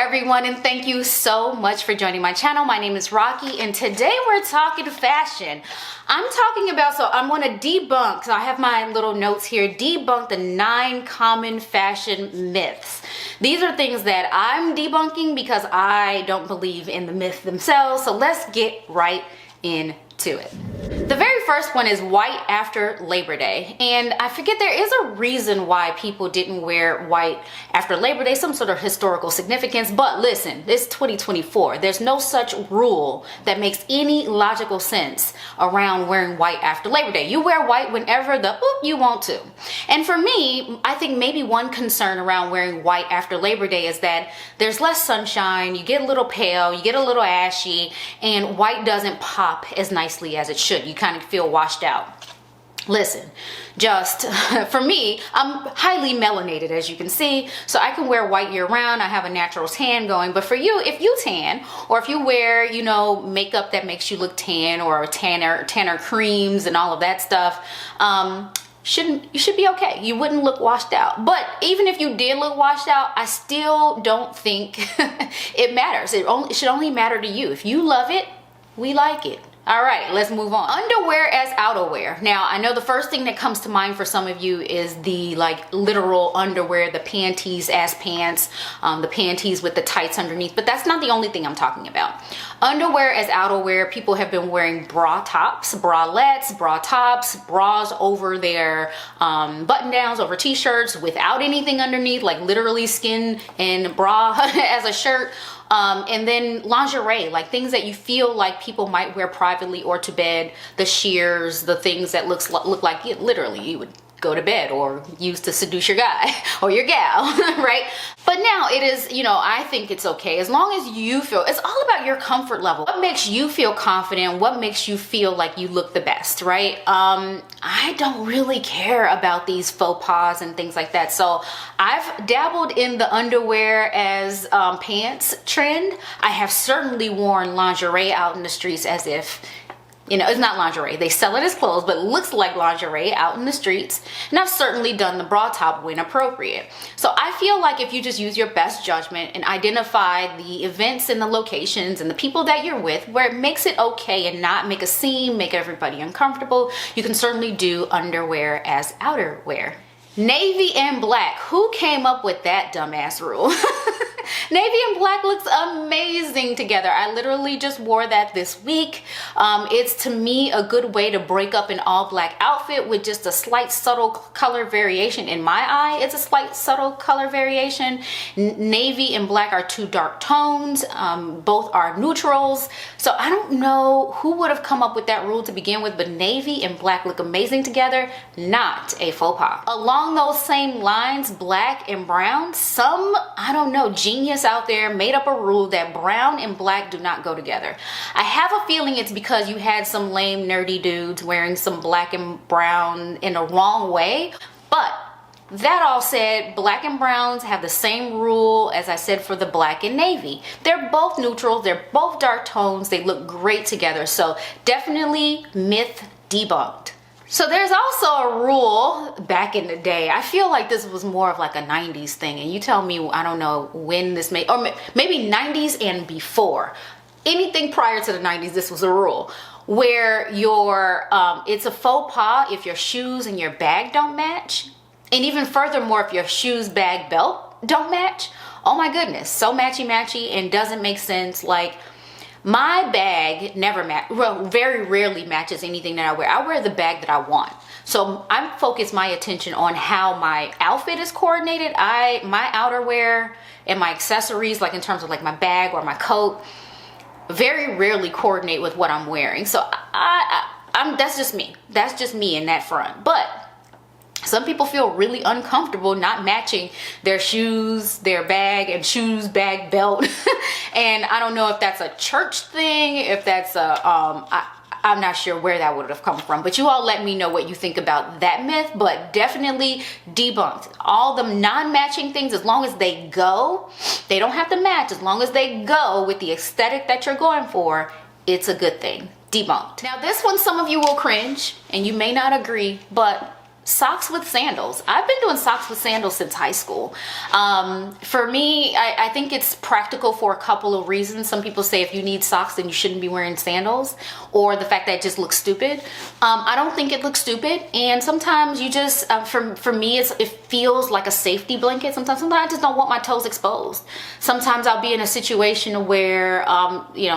everyone, and thank you so much for joining my channel. My name is Rocky, and today we're talking fashion. I'm talking about, so I'm going to debunk, so I have my little notes here, debunk the 9 common fashion myths. These are things that I'm debunking because I don't believe in the myth themselves, so let's get right into it. The very first one is white after Labor Day, and I forget, there is a reason why people didn't wear white after Labor Day, some sort of historical significance, but listen, it's 2024. There's no such rule that makes any logical sense around wearing white after Labor Day. You wear white whenever you want to. And for me, I think maybe one concern around wearing white after Labor Day is that there's less sunshine, you get a little pale, you get a little ashy, and white doesn't pop as nicely as it should. You kind of feel washed out. Listen, just for me, I'm highly melanated, as you can see, so I can wear white year round. I have a natural tan going, but for you, if you tan, or if you wear, you know, makeup that makes you look tan, or tanner creams and all of that stuff, you should be okay. You wouldn't look washed out. But even if you did look washed out, I still don't think it matters. It should only matter to you. If you love it, we like it. All right, let's move on. Underwear as outerwear. Now, I know the first thing that comes to mind for some of you is the like literal underwear, the panties as pants, the panties with the tights underneath, but that's not the only thing I'm talking about. Underwear as outerwear, people have been wearing bra tops, bralettes, bra tops, bras over their button downs, over t-shirts without anything underneath, like literally skin and bra as a shirt. And then lingerie, like things that you feel like people might wear privately or to bed, the sheers, the things that look like literally you would go to bed or use to seduce your guy or your gal, right? But now it is, you know, I think it's okay as long as you feel, it's all about your comfort level. What makes you feel confident? What makes you feel like you look the best, right? I don't really care about these faux pas and things like that. So I've dabbled in the underwear as pants trend. I have certainly worn lingerie out in the streets as if, you know, it's not lingerie. They sell it as clothes, but it looks like lingerie out in the streets. And I've certainly done the bra top when appropriate. So I feel like if you just use your best judgment and identify the events and the locations and the people that you're with where it makes it okay and not make a scene, make everybody uncomfortable, you can certainly do underwear as outerwear. Navy and black. Who came up with that dumbass rule? Navy and black looks amazing together. I literally just wore that this week. It's to me a good way to break up an all black outfit with just a slight subtle color variation. In my eye, it's a slight subtle color variation. Navy and black are 2 dark tones. Both are neutrals. So I don't know who would have come up with that rule to begin with, but navy and black look amazing together. Not a faux pas. Along those same lines, black and brown, some, I don't know, genius out there made up a rule that brown and black do not go together. I have a feeling it's because you had some lame nerdy dudes wearing some black and brown in a wrong way. But that all said, black and browns have the same rule as I said for the black and navy. They're both neutral, they're both dark tones, they look great together. So definitely myth debunked. So there's also a rule back in the day. I feel like this was more of like a 90s thing, and you tell me, I don't know when this may, or maybe 90s and before. Anything prior to the 90s, this was a rule where it's a faux pas if your shoes and your bag don't match. And even furthermore, if your shoes, bag, belt don't match. Oh my goodness, so matchy-matchy and doesn't make sense. Like, my bag very rarely matches anything that I wear. I wear the bag that I want. So I focus my attention on how my outfit is coordinated. My outerwear and my accessories, like in terms of like my bag or my coat, very rarely coordinate with what I'm wearing. So that's just me. That's just me in that front. But some people feel really uncomfortable not matching their shoes, their bag, and shoes, bag, belt. And I don't know if that's a church thing, if that's I'm not sure where that would have come from. But you all let me know what you think about that myth, but definitely debunked. All the non-matching things, as long as they go, they don't have to match. As long as they go with the aesthetic that you're going for, it's a good thing. Debunked. Now this one, some of you will cringe and you may not agree, but socks with sandals. I've been doing socks with sandals since high school. For me, I think it's practical for a couple of reasons. Some people say if you need socks, then you shouldn't be wearing sandals, or the fact that it just looks stupid. I don't think it looks stupid, and sometimes you just, for me, it feels like a safety blanket. Sometimes I just don't want my toes exposed. Sometimes I'll be in a situation where,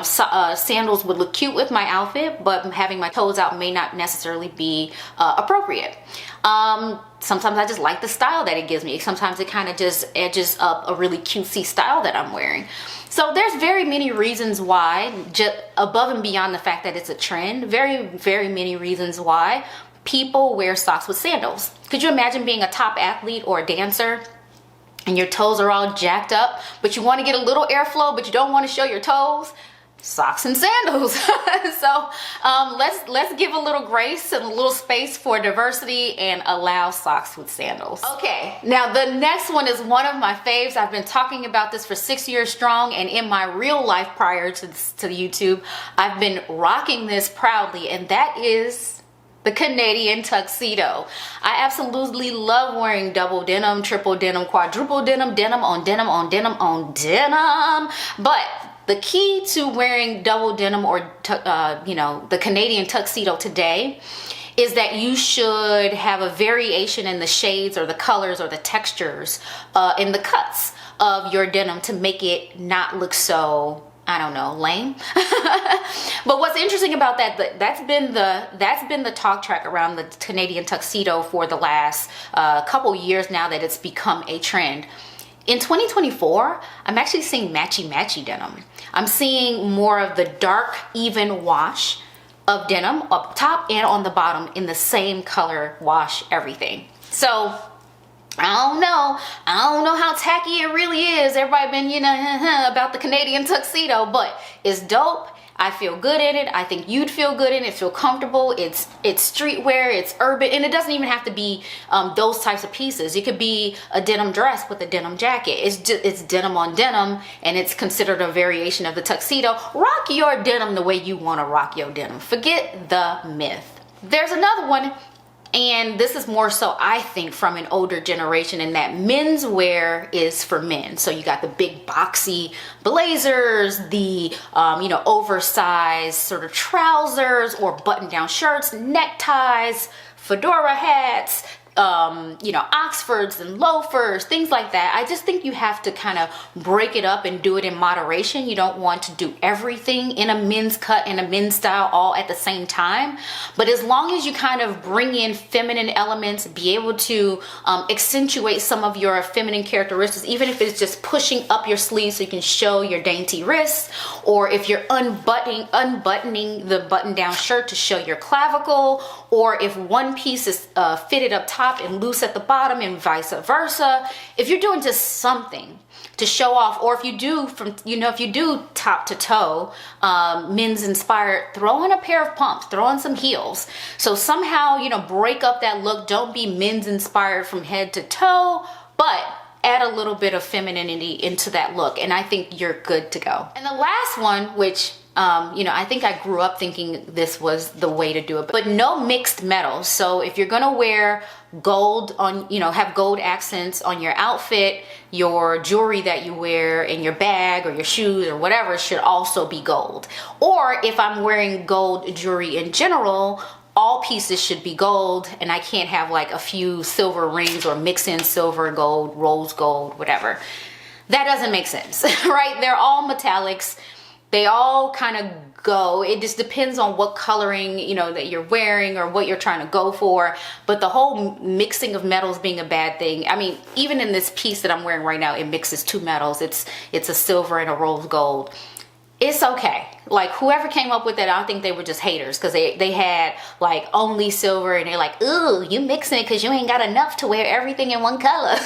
sandals would look cute with my outfit, but having my toes out may not necessarily be appropriate. Sometimes I just like the style that it gives me. Sometimes it kind of just edges up a really cutesy style that I'm wearing. So there's very many reasons why, just above and beyond the fact that it's a trend, very, very many reasons why people wear socks with sandals. Could you imagine being a top athlete or a dancer and your toes are all jacked up, but you want to get a little airflow, but you don't want to show your toes? Socks and sandals. So let's give a little grace and a little space for diversity and allow socks with sandals. Okay, now the next one is one of my faves. I've been talking about this for 6 years strong, and in my real life prior to YouTube, I've been rocking this proudly, and that is the Canadian tuxedo. I absolutely love wearing double denim, triple denim, quadruple denim, denim on denim on denim on denim, but the key to wearing double denim or, the Canadian tuxedo today is that you should have a variation in the shades or the colors or the textures in the cuts of your denim to make it not look so, I don't know, lame. But what's interesting about that's been the talk track around the Canadian tuxedo for the last couple years now that it's become a trend. In 2024, I'm actually seeing matchy denim. I'm seeing more of the dark, even wash of denim up top and on the bottom in the same color wash, everything. So I don't know how tacky it really is. Everybody been, about the Canadian tuxedo, but it's dope. I feel good in it. I think you'd feel good in it. Feel comfortable. It's streetwear. It's urban, and it doesn't even have to be those types of pieces. It could be a denim dress with a denim jacket. It's denim on denim, and it's considered a variation of the tuxedo. Rock your denim the way you want to rock your denim. Forget the myth. There's another one. And this is more so, I think, from an older generation, in that menswear is for men. So you got the big boxy blazers, the oversized sort of trousers or button-down shirts, neckties, fedora hats, Oxfords and loafers, things like that. I just think you have to kind of break it up and do it in moderation. You don't want to do everything in a men's cut and a men's style all at the same time. But as long as you kind of bring in feminine elements, be able to accentuate some of your feminine characteristics, even if it's just pushing up your sleeves so you can show your dainty wrists, or if you're unbuttoning the button-down shirt to show your clavicle, or if one piece is fitted up top and loose at the bottom and vice versa. If you're doing just something to show off, or if you do top to toe, men's inspired, throw in a pair of pumps, throw in some heels. So somehow, break up that look. Don't be men's inspired from head to toe, but add a little bit of femininity into that look, and I think you're good to go. And the last one, which I think I grew up thinking this was the way to do it, but no mixed metals. So if you're gonna wear gold on, have gold accents on your outfit, your jewelry that you wear in your bag or your shoes or whatever should also be gold. Or if I'm wearing gold jewelry in general, all pieces should be gold, and I can't have like a few silver rings or mix in silver, gold, rose gold, whatever. That doesn't make sense, right? They're all metallics. They all kind of go. It just depends on what coloring, that you're wearing or what you're trying to go for. But the whole mixing of metals being a bad thing. I mean, even in this piece that I'm wearing right now, it mixes two metals. It's a silver and a rose gold. It's okay. Like, whoever came up with that, I think they were just haters, because they had like only silver, and they're like, ooh, you mixing it because you ain't got enough to wear everything in one color.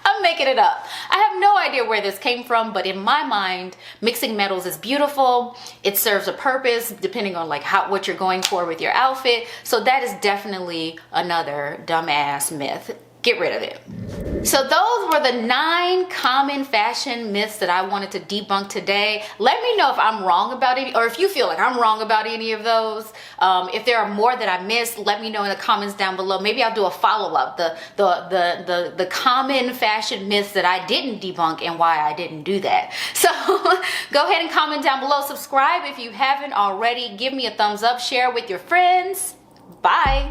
I'm making it up. I have no idea where this came from, but in my mind, mixing metals is beautiful. It serves a purpose depending on like what you're going for with your outfit. So that is definitely another dumbass myth. Get rid of it. So those were the 9 common fashion myths that I wanted to debunk today. Let me know if I'm wrong about any, or if you feel like I'm wrong about any of those. If there are more that I missed, let me know in the comments down below. Maybe I'll do a follow-up, the common fashion myths that I didn't debunk and why I didn't do that. So go ahead and comment down below. Subscribe if you haven't already. Give me a thumbs up. Share with your friends. Bye.